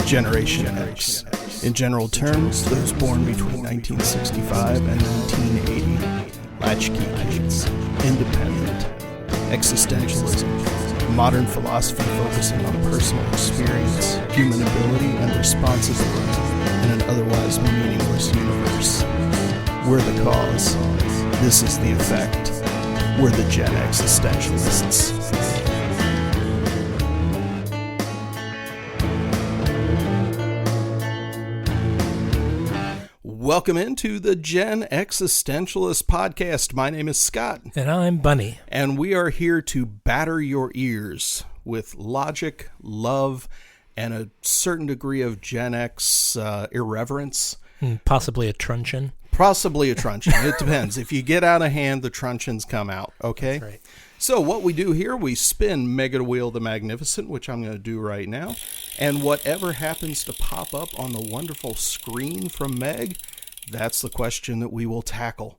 Generation X. In general terms, those born between 1965 and 1980. Latchkey kids. Independent. Existentialism. Modern philosophy focusing on personal experience, human ability, and responsibility in an otherwise meaningless universe. We're the cause. This is the effect. We're the Gen Existentialists. Welcome into the Gen Existentialist podcast. My name is Scott. And I'm Bunny. And we are here to batter your ears with logic, love, and a certain degree of Gen X irreverence. Possibly a truncheon. Possibly a truncheon. It depends. If you get out of hand, the truncheons come out, okay? That's right. So what we do here, we spin MegaWheel the Magnificent, which I'm going to do right now. And whatever happens to pop up on the wonderful screen from Meg, that's the question that we will tackle.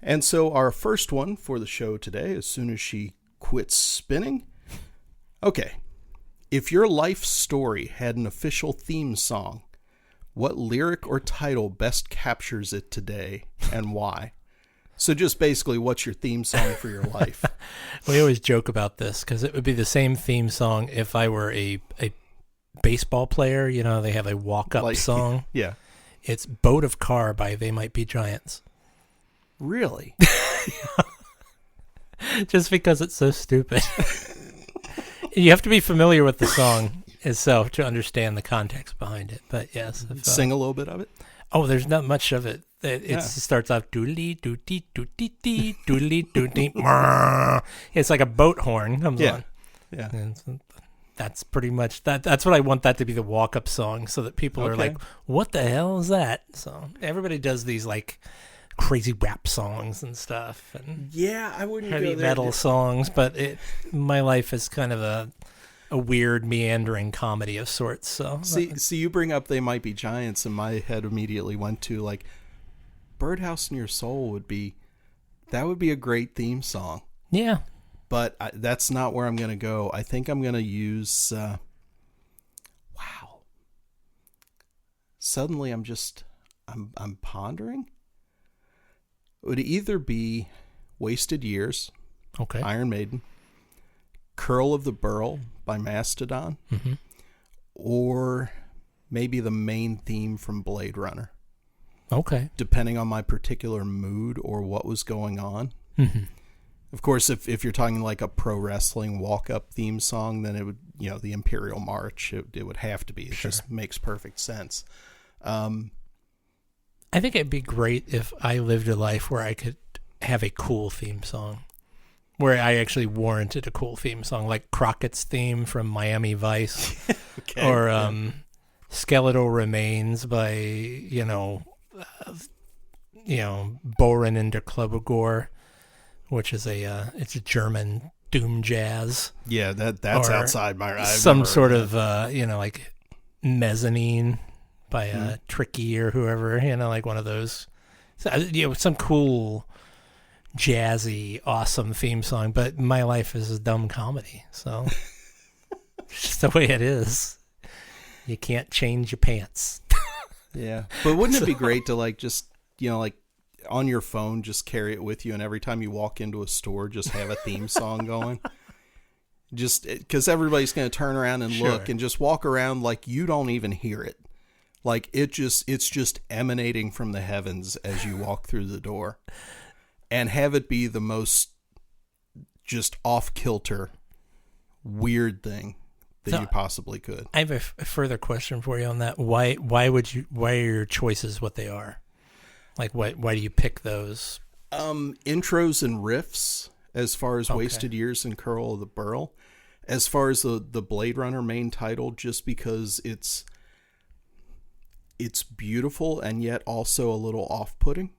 And so our first one for the show today, as soon as she quits spinning. Okay. If your life story had an official theme song, what lyric or title best captures it today and why? So just basically, what's your theme song for your life? We always joke about this because it would be the same theme song if I were a baseball player. You know, they have a walk-up song. Yeah. It's Boat of Car by They Might Be Giants. Really? Just because it's so stupid. You have to be familiar with the song itself to understand the context behind it. But yes. Sing a little bit of it? Oh, there's not much of it. It starts off doodly doodly doodly doodly doodly. It's like a boat horn comes on. Yeah. And that's pretty much that. That's what I want that to be, the walk-up song, so that people are like, "What the hell is that?" So everybody does these like crazy rap songs and stuff, and I wouldn't heavy metal songs. But my life is kind of a weird meandering comedy of sorts. So see, you bring up They Might Be Giants, and my head immediately went to like, Birdhouse in Your Soul would be a great theme song. Yeah. But that's not where I'm going to go. I think I'm going to use, Suddenly I'm pondering. It would either be Wasted Years, okay, Iron Maiden, Curl of the Burl by Mastodon, or maybe the main theme from Blade Runner. Okay. Depending on my particular mood or what was going on. Mm-hmm. Of course, if you're talking like a pro wrestling walk-up theme song, then it would, the Imperial March, it would have to be. It just makes perfect sense. I think it'd be great if I lived a life where I could have a cool theme song, where I actually warranted a cool theme song, like Crockett's theme from Miami Vice, or Skeletal Remains by, Bohren and der Klubbergor, which is it's a German doom jazz. Yeah, that's outside my eyes. Some sort of like Mezzanine by Tricky or whoever, like one of those. So, some cool jazzy, awesome theme song. But my life is a dumb comedy, so it's just the way it is. You can't change your pants. Yeah, but wouldn't it be great to like just like on your phone, just carry it with you, and every time you walk into a store, just have a theme song going? Just because everybody's going to turn around and look and just walk around like you don't even hear it. Like it's just emanating from the heavens as you walk through the door, and have it be the most just off-kilter, weird thing that you possibly could. I have a further question for you on that. Why are your choices what they are? Like, why do you pick those? Intros and riffs, as far as Wasted Years and Curl of the Burl. As far as the Blade Runner main title, just because it's beautiful and yet also a little off-putting.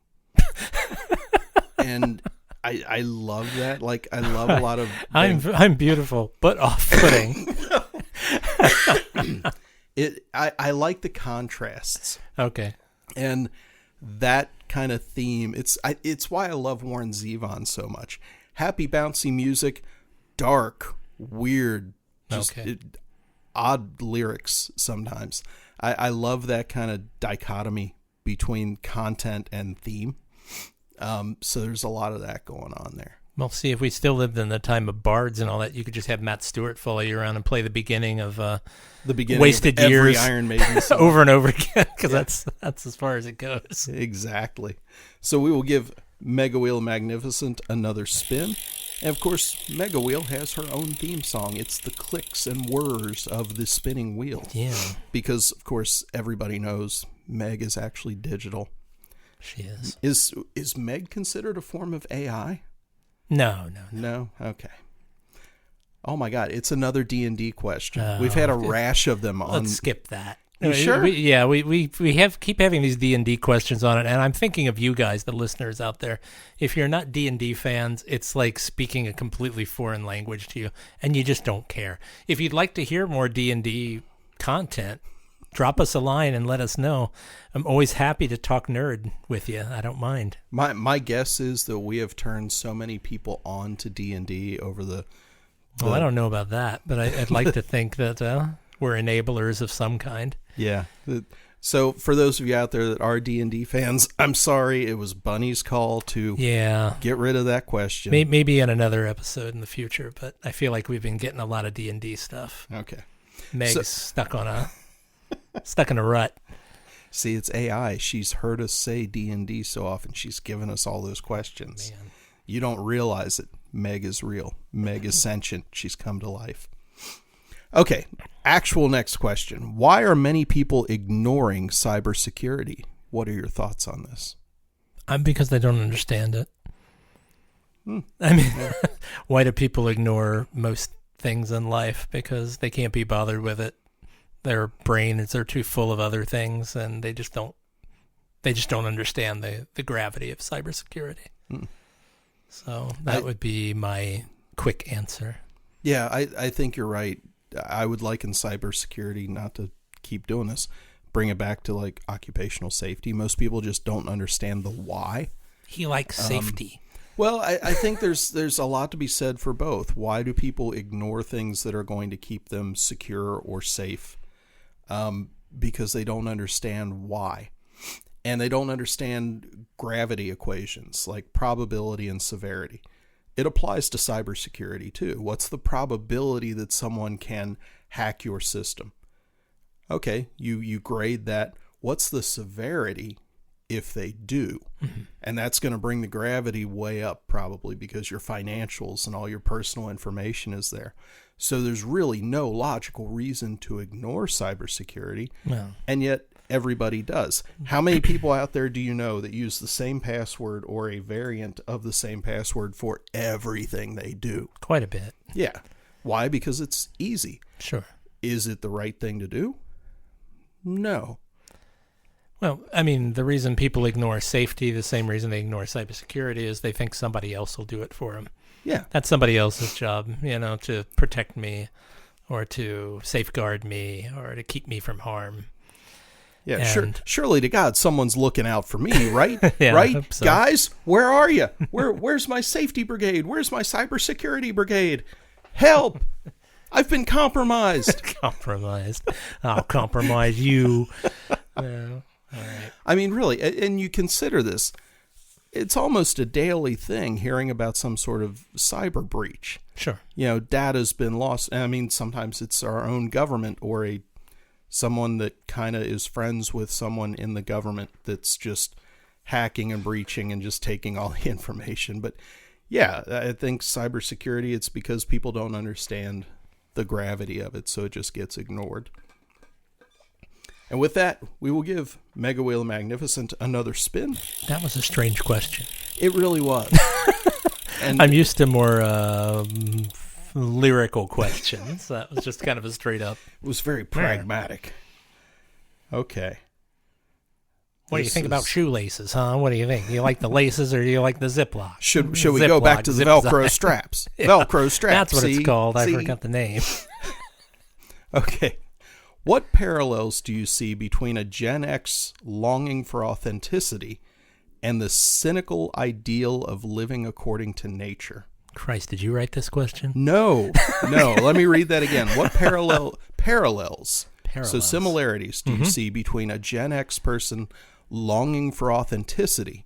And I love that. Like, I love a lot of... I'm beautiful, but off-putting. I like the contrasts. Okay. And that kind of theme, it's why I love Warren Zevon so much. Happy, bouncy music, dark, weird, just odd lyrics sometimes. I love that kind of dichotomy between content and theme. So there's a lot of that going on there. Well, see, if we still lived in the time of bards and all that, you could just have Matt Stewart follow you around and play the beginning of Wasted of every Years Iron Maiden song. over and over again, because that's as far as it goes. Exactly. So we will give MegaWheel Magnificent another spin. And of course, MegaWheel has her own theme song. It's the clicks and whirs of the spinning wheel. Yeah. Because, of course, everybody knows Meg is actually digital. She is. Is Meg considered a form of AI? No. No? Okay. Oh my God, it's another D&D question. Oh, We've had a rash of them on. Let's skip that. You sure? We keep having these D&D questions on it, and I'm thinking of you guys, the listeners out there. If you're not D&D fans, it's like speaking a completely foreign language to you, and you just don't care. If you'd like to hear more D&D content, drop us a line and let us know. I'm always happy to talk nerd with you. I don't mind. My guess is that we have turned so many people on to D&D over the Well, I don't know about that, but I'd like to think that we're enablers of some kind. Yeah. So for those of you out there that are D&D fans, I'm sorry. It was Bunny's call to get rid of that question. Maybe in another episode in the future, but I feel like we've been getting a lot of D&D stuff. Okay. Meg's stuck in a rut. See, it's AI. She's heard us say D&D so often. She's given us all those questions. Man. You don't realize it. Meg is real. Meg is sentient. She's come to life. Okay, actual next question. Why are many people ignoring cybersecurity? What are your thoughts on this? Because they don't understand it. I mean, why do people ignore most things in life? Because they can't be bothered with it. Their brains are too full of other things, and they just don't understand the gravity of cybersecurity. So that would be my quick answer. Yeah, I think you're right. I would liken cybersecurity, not to keep doing this, bring it back to like occupational safety. Most people just don't understand the why. He likes safety. Well, I think there's a lot to be said for both. Why do people ignore things that are going to keep them secure or safe? Because they don't understand why. And they don't understand gravity equations like probability and severity. It applies to cybersecurity too. What's the probability that someone can hack your system? Okay, you grade that. What's the severity if they do? Mm-hmm. And that's going to bring the gravity way up probably because your financials and all your personal information is there. So there's really no logical reason to ignore cybersecurity. No. And yet everybody does. How many people out there do you know that use the same password or a variant of the same password for everything they do? Quite a bit. Yeah. Why? Because it's easy. Sure. Is it the right thing to do? No. Well, I mean, the reason people ignore safety, the same reason they ignore cybersecurity, is they think somebody else will do it for them. Yeah. That's somebody else's job, to protect me or to safeguard me or to keep me from harm. Yeah, surely to God, someone's looking out for me, right? Yeah, right? I hope so. Guys, where are you? Where's my safety brigade? Where's my cybersecurity brigade? Help! I've been compromised. Compromised. I'll compromise you. No. All right. I mean, really, and you consider this. It's almost a daily thing hearing about some sort of cyber breach. Sure. Data's been lost. I mean, sometimes it's our own government or someone that kind of is friends with someone in the government that's just hacking and breaching and just taking all the information. But yeah, I think cybersecurity, it's because people don't understand the gravity of it, so it just gets ignored. And with that, we will give MegaWheel Magnificent another spin. That was a strange question. It really was. And I'm used to more lyrical questions. That was just kind of a straight up. It was very pragmatic. Okay. What do you think about shoelaces, huh? What do you think? Do you like the laces or do you like the Ziploc? Should we go back to the Velcro straps? Yeah. Velcro straps. That's what it's called. I forgot the name. Okay. What parallels do you see between a Gen X longing for authenticity and the cynical ideal of living according to nature? Christ, did you write this question? No. Let me read that again. What parallels So similarities do you see between a Gen X person longing for authenticity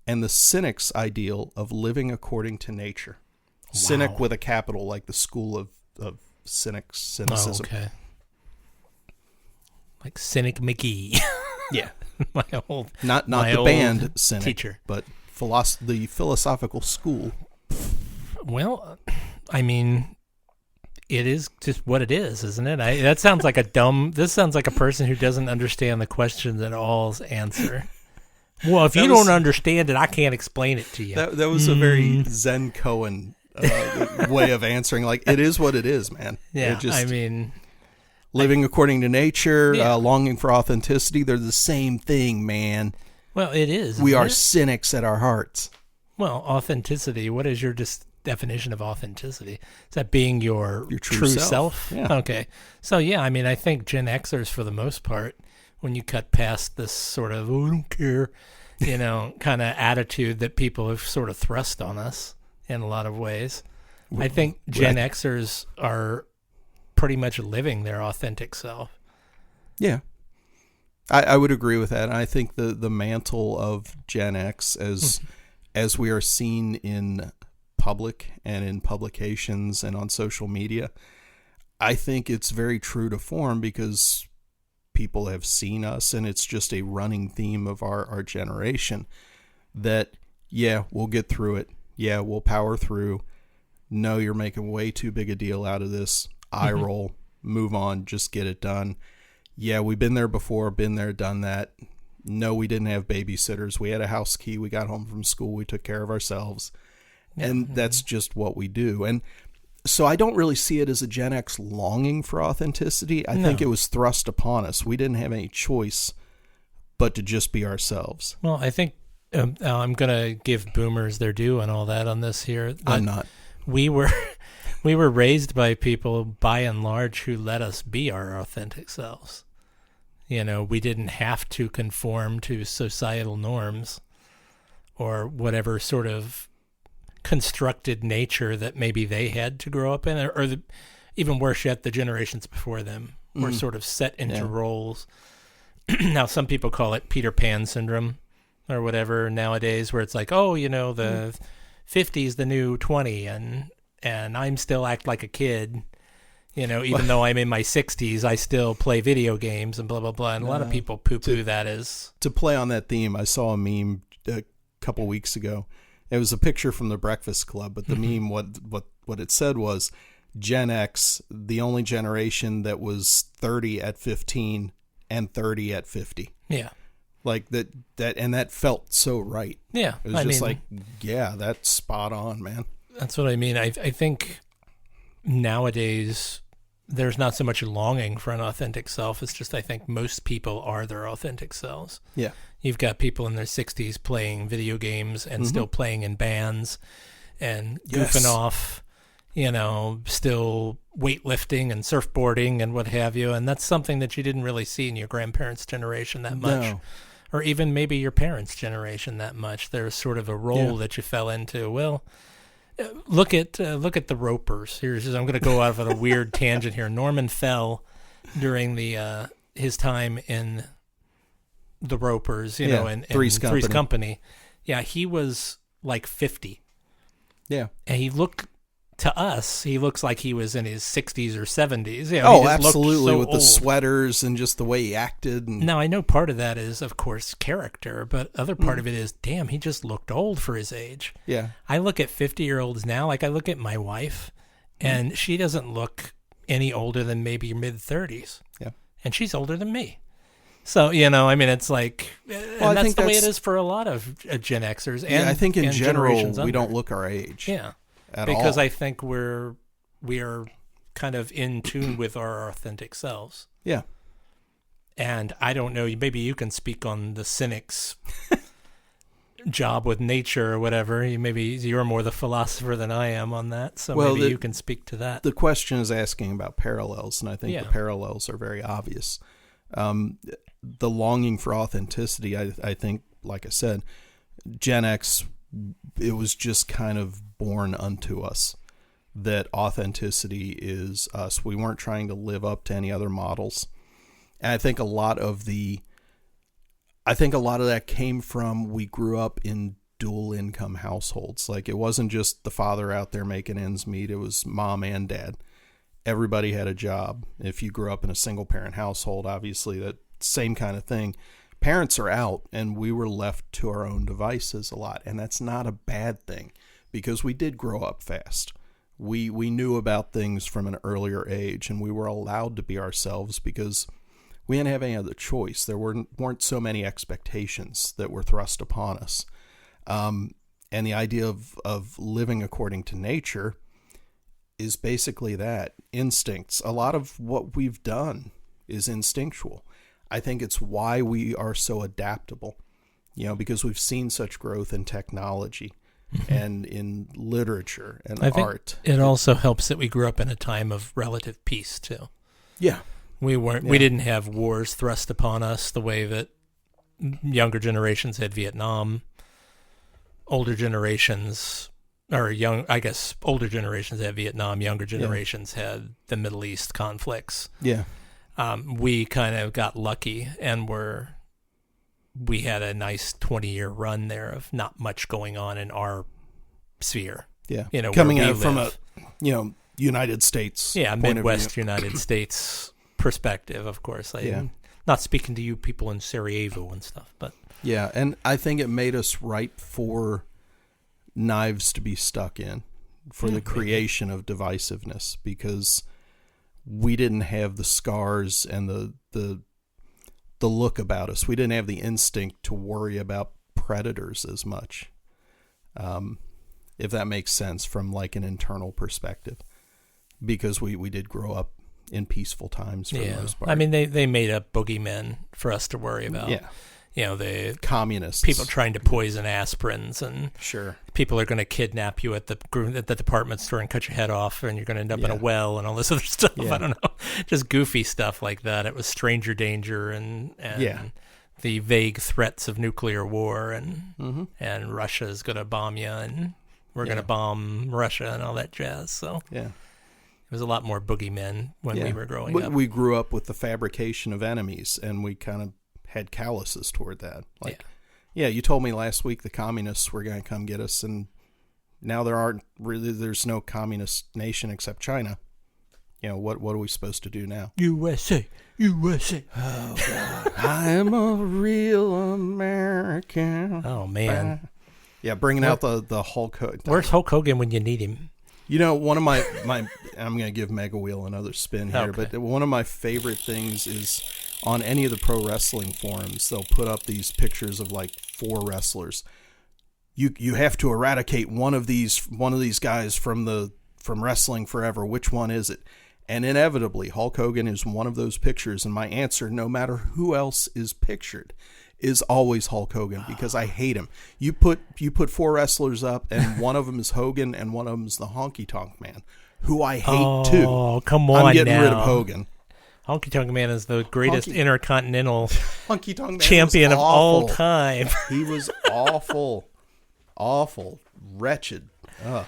and the cynic's ideal of living according to nature? Wow. Cynic with a capital, like the school of cynicism. Oh, okay. Like Cynic McGee. Yeah. My old not the band Cynic teacher, but the philosophical school. Well, I mean, it is just what it is, isn't it? That sounds like this sounds like a person who doesn't understand the questions at all's answer. Well, if you don't understand it, I can't explain it to you. That was a very Zen Cohen way of answering. Like, it is what it is, man. Yeah, I mean, living according to nature, longing for authenticity, they're the same thing, man. Well, it is. We are cynics at our hearts. Well, authenticity, what is your definition of authenticity? Is that being your true self? Yeah. Okay. So, yeah, I mean, I think Gen Xers, for the most part, when you cut past this sort of, oh, I don't care, kind of attitude that people have sort of thrust on us in a lot of ways, I think Gen Xers are pretty much living their authentic self. Yeah. I would agree with that. I think the mantle of Gen X, as we are seen in public and in publications and on social media, I think it's very true to form because people have seen us, and it's just a running theme of our generation that, yeah, we'll get through it. Yeah, we'll power through. No, you're making way too big a deal out of this. Eye roll, move on, just get it done. Yeah, we've been there before, been there, done that. No, we didn't have babysitters. We had a house key. We got home from school. We took care of ourselves. And that's just what we do. And so I don't really see it as a Gen X longing for authenticity. I think it was thrust upon us. We didn't have any choice but to just be ourselves. Well, I think I'm going to give boomers their due and all that on this here. I'm not. We were raised by people, by and large, who let us be our authentic selves. We didn't have to conform to societal norms or whatever sort of constructed nature that maybe they had to grow up in, or even worse yet, the generations before them were sort of set into roles. Now, some people call it Peter Pan syndrome or whatever nowadays, where it's like, oh, the 50's the new 20, and I'm still act like a kid. Even though I'm in my 60s, I still play video games and blah, blah, blah. And a lot of people poo-poo that as... To play on that theme, I saw a meme a couple weeks ago. It was a picture from the Breakfast Club, but the meme, what it said was, Gen X, the only generation that was 30 at 15 and 30 at 50. Yeah. Like that, and that felt so right. Yeah. It was that's spot on, man. That's what I mean. I think nowadays there's not so much longing for an authentic self. It's just I think most people are their authentic selves. Yeah. You've got people in their 60s playing video games and still playing in bands and goofing off, still weightlifting and surfboarding and what have you. And that's something that you didn't really see in your grandparents' generation that much. No. Or even maybe your parents' generation that much. There's sort of a role that you fell into. Well, look at the Ropers. I'm going to go off on a weird tangent here. Norman Fell during his time in the Ropers, and Three's Company. Yeah, he was like 50. Yeah, and he looks like he was in his 60s or 70s. Absolutely, with old. The sweaters and just the way he acted. Now, I know part of that is, of course, character, but other part of it is, damn, he just looked old for his age. Yeah. I look at 50-year-olds now, like I look at my wife, and she doesn't look any older than maybe mid-30s. Yeah. And she's older than me. So, it's like, and that's the way it is for a lot of Gen Xers. And I think in general, we under. don't look our age. Yeah. Because I think we are kind of in tune with our authentic selves. Yeah. And I don't know, maybe you can speak on the cynic's job with nature or whatever. Maybe you're more the philosopher than I am on that, so maybe you can speak to that. The question is asking about parallels, and I think the parallels are very obvious. The longing for authenticity, I think, like I said, Gen X, it was just kind of born unto us that authenticity is us. We weren't trying to live up to any other models. And I think a lot of that came from, we grew up in dual income households. Like, it wasn't just the father out there making ends meet. It was mom and dad. Everybody had a job. If you grew up in a single parent household, obviously that same kind of thing. Parents are out and we were left to our own devices a lot. And that's not a bad thing, because we did grow up fast. We knew about things from an earlier age, and we were allowed to be ourselves because we didn't have any other choice. There weren't so many expectations that were thrust upon us. And the idea of living according to nature is basically that. Instincts. A lot of what we've done is instinctual. I think it's why we are so adaptable, because we've seen such growth in technology and in literature and art. It also helps that we grew up in a time of relative peace too. Yeah. We didn't have wars thrust upon us the way that younger generations had Vietnam. Older generations had Vietnam. Younger generations had the Middle East conflicts. Yeah. We kind of got lucky, and we had a nice 20-year run there of not much going on in our sphere. Yeah. Coming out from a, United States. Yeah, Midwest United States perspective, of course. I'm not speaking to you people in Sarajevo and stuff, but. Yeah, and I think it made us ripe for knives to be stuck in, for the creation of divisiveness, because we didn't have the scars and the look about us. We didn't have the instinct to worry about predators as much, if that makes sense from like an internal perspective, because we did grow up in peaceful times for the most part. I mean, they made up boogeymen for us to worry about. Yeah. The communists, people trying to poison aspirins, and sure, people are going to kidnap you at the department store and cut your head off, and you're going to end up in a well and all this other stuff. I don't know, just goofy stuff like that. It was stranger danger and the vague threats of nuclear war, and Russia's going to bomb you, and we're going to bomb Russia and all that jazz. So it was a lot more boogeymen when we were growing up. We grew up with the fabrication of enemies, and we kind of had calluses toward that. You told me last week the communists were going to come get us, and now there's no communist nation except China. What are we supposed to do now? USA. Oh God. I am a real American. Oh man. Bringing out the Hulk Hogan. Where's Hulk Hogan when you need him? One of my I'm going to give MegaWheel another spin here, but one of my favorite things is on any of the pro wrestling forums, they'll put up these pictures of like 4 wrestlers. You have to eradicate one of these guys from wrestling forever. Which one is it? And inevitably, Hulk Hogan is one of those pictures, and my answer, no matter who else is pictured, is always Hulk Hogan, because I hate him. You put 4 wrestlers up, and one of them is Hogan, and one of them is the Honky Tonk Man, who I hate too. Oh, come on! I'm getting rid of Hogan. Honky Tonk Man is the greatest intercontinental Honky Tonk Man champion of all time. He was awful, wretched. Ugh.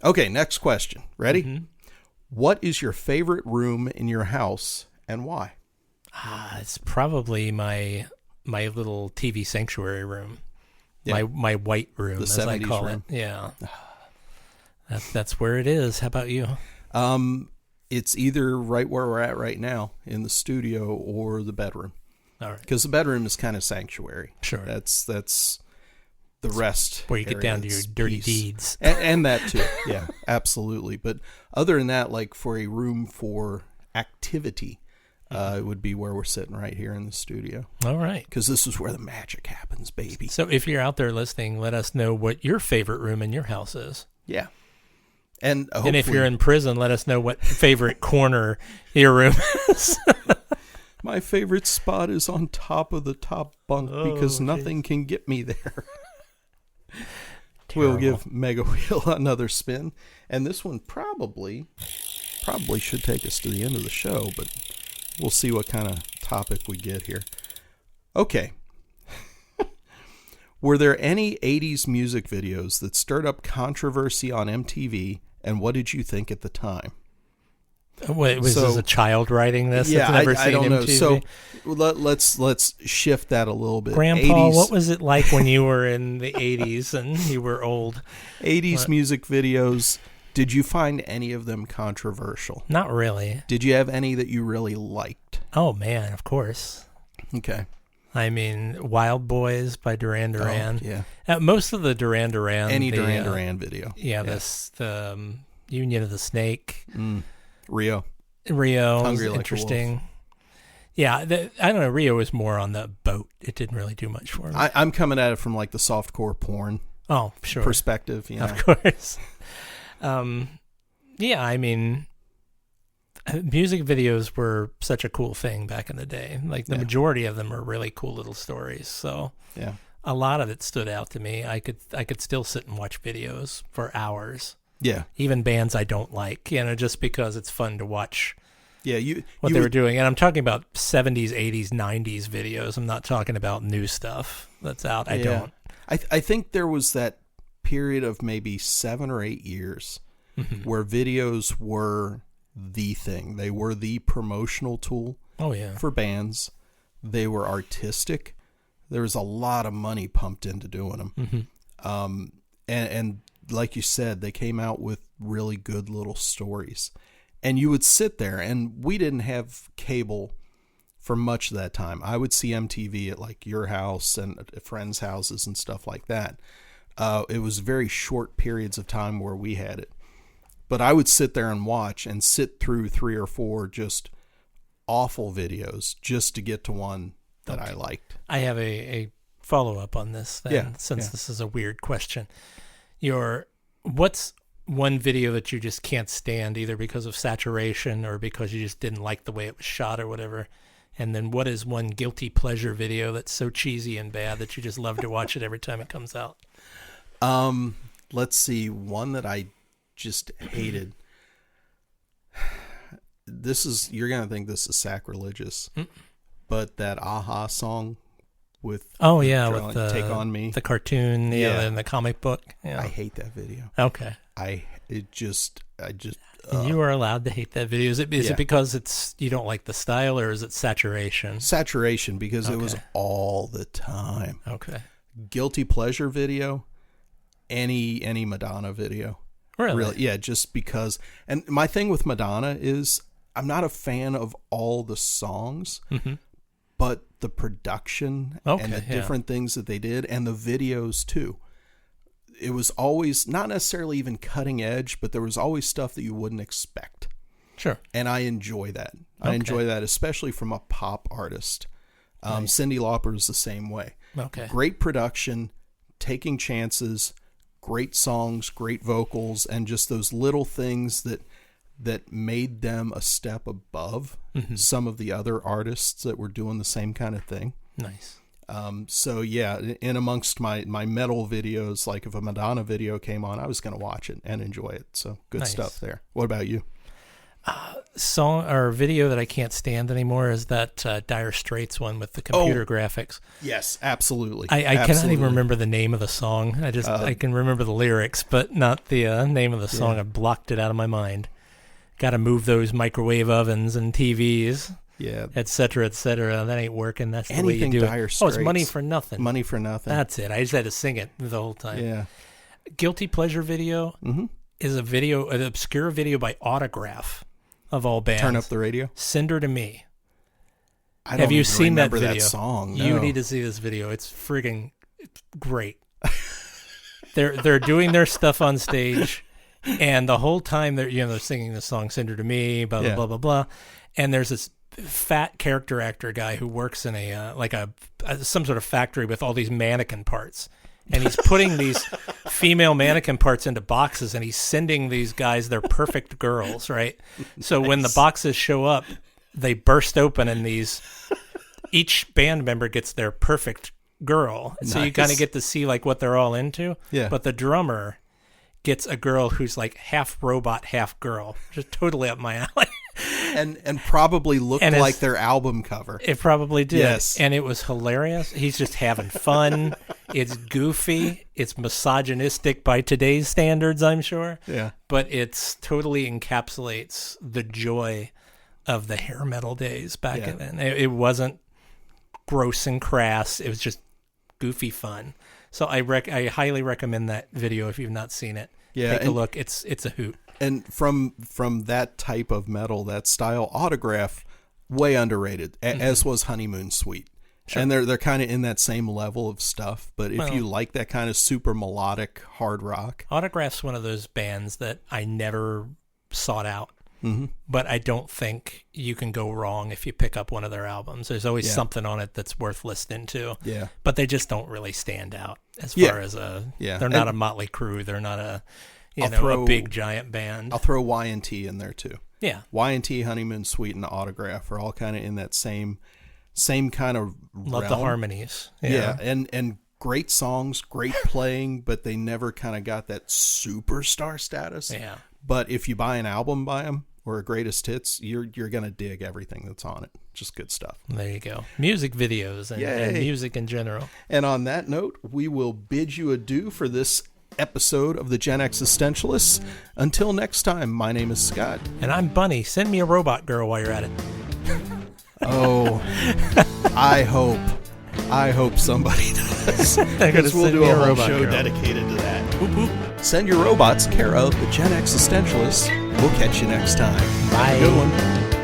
Okay, next question. Ready? Mm-hmm. What is your favorite room in your house, and why? It's probably my little TV sanctuary room, my white room, the as I call room. it. Yeah, that's where it is. How about you? It's either right where we're at right now in the studio or the bedroom. All right, because the bedroom is kind of sanctuary. Sure, that's the rest where you get down to your dirty deeds, and that too. Yeah, absolutely. But other than that, like for a room for activity. It would be where we're sitting right here in the studio. All right. Because this is where the magic happens, baby. So if you're out there listening, let us know what your favorite room in your house is. Yeah. And if you're in prison, let us know what favorite corner your room is. My favorite spot is on top of the top bunk because nothing can get me there. We'll give MegaWheel another spin. And this one probably should take us to the end of the show, but we'll see what kind of topic we get here. Okay. Were there any 80s music videos that stirred up controversy on MTV, and what did you think at the time? Was this a child writing this? Yeah, that's never I seen don't know. MTV? So let's shift that a little bit. Grandpa, 80s, what was it like when you were in the 80s and you were old? 80s music videos, did you find any of them controversial? Not really. Did you have any that you really liked? Oh, man, of course. Okay. I mean, Wild Boys by Duran Duran. Oh, yeah. Most of the Duran Duran. Any Duran Duran video. Yeah, the Union of the Snake. Rio was Like interesting. Yeah, I don't know. Rio was more on the boat. It didn't really do much for me. I'm coming at it from like the softcore porn perspective. You know? Of course. Yeah, I mean, music videos were such a cool thing back in the day. Like the majority of them were really cool little stories. So yeah, a lot of it stood out to me. I could still sit and watch videos for hours. Yeah, even bands I don't like, just because it's fun to watch. Yeah, what they were doing, and I'm talking about 70s, 80s, 90s videos. I'm not talking about new stuff that's out. I don't. I think there was that period of maybe 7 or 8 years where videos were the thing. They were the promotional tool. Oh yeah, for bands. They were artistic. There was a lot of money pumped into doing them. And like you said, they came out with really good little stories. And you would sit there, and we didn't have cable for much of that time. I would see MTV at like your house and at friends' houses and stuff like that. It was very short periods of time where we had it. But I would sit there and watch and sit through 3 or 4 just awful videos just to get to one that I liked. I have a follow-up on this then, since this is a weird question. What's one video that you just can't stand, either because of saturation or because you just didn't like the way it was shot or whatever? And then what is one guilty pleasure video that's so cheesy and bad that you just love to watch it every time it comes out? Let's see. One that I just hated. You're going to think this is sacrilegious, but that Aha song with with the Take On Me, the cartoon, and the comic book. Yeah. I hate that video. Okay. You are allowed to hate that video. Is it because you don't like the style, or is it saturation? Saturation, because it was all the time. Okay. Guilty pleasure video, any Madonna video. Really? Yeah, just because. And my thing with Madonna is I'm not a fan of all the songs, but the production and the different things that they did, and the videos too. It was always not necessarily even cutting edge, but there was always stuff that you wouldn't expect. Sure. And I enjoy that. I enjoy that, especially from a pop artist. Nice. Cyndi Lauper is the same way. Okay. Great production, taking chances, great songs, great vocals, and just those little things that made them a step above some of the other artists that were doing the same kind of thing. Nice. So yeah, in amongst my metal videos, like if a Madonna video came on, I was going to watch it and enjoy it. So good stuff there. What about you? Song or video that I can't stand anymore is that Dire Straits one with the computer graphics. Yes, absolutely. I cannot even remember the name of the song. I can remember the lyrics, but not the name of the song. I blocked it out of my mind. Got to move those microwave ovens and TVs. Yeah, et cetera, et cetera. That ain't working. That's the way you do Dire it. Straits. It's money for nothing. Money for nothing. That's it. I just had to sing it the whole time. Yeah. Guilty pleasure video is an obscure video by Autograph, of all bands. Turn up the radio. Send Her to Me. Have you seen that video? That song? No. You need to see this video. It's friggin' great. They're doing their stuff on stage, and the whole time they're singing the song "Send Her to Me," blah blah blah blah blah, and there's this fat character actor guy who works in some sort of factory with all these mannequin parts, and he's putting these female mannequin parts into boxes, and he's sending these guys their perfect girls, right? So when the boxes show up, they burst open, and each band member gets their perfect girl. So you kind of get to see like what they're all into. Yeah. But the drummer gets a girl who's like half robot, half girl, just totally up my alley. And probably looked like their album cover. It probably did. Yes. And it was hilarious. He's just having fun. It's goofy. It's misogynistic by today's standards, I'm sure. Yeah. But it's totally encapsulates the joy of the hair metal days back then. It wasn't gross and crass. It was just goofy fun. So I highly recommend that video if you've not seen it. Yeah, Take a look. It's a hoot. And from that type of metal, that style, Autograph, way underrated, as was Honeymoon Suite. Sure. And they're kind of in that same level of stuff. But if you like that kind of super melodic hard rock, Autograph's one of those bands that I never sought out. Mm-hmm. But I don't think you can go wrong if you pick up one of their albums. There's always something on it that's worth listening to. Yeah. But they just don't really stand out as far as they're not a Motley Crue. They're not a a big giant band. I'll throw Y&T in there too. Yeah. Y&T, Honeymoon Suite, and Autograph are all kind of in that same kind of Love realm. the harmonies. Yeah. And great songs, great playing, but they never kind of got that superstar status. Yeah. But if you buy an album by them or a greatest hits, you're going to dig everything that's on it. Just good stuff. There you go. Music videos and music in general. And on that note, we will bid you adieu for this episode of the Gen Existentialists. Until next time, my name is Scott. And I'm Bunny. Send me a robot girl while you're at it. Oh, I hope somebody does. Because we'll do a whole show dedicated to that. Whoop, whoop. Send your robots, care of the Gen Existentialists. We'll catch you next time. Bye. Have a good one.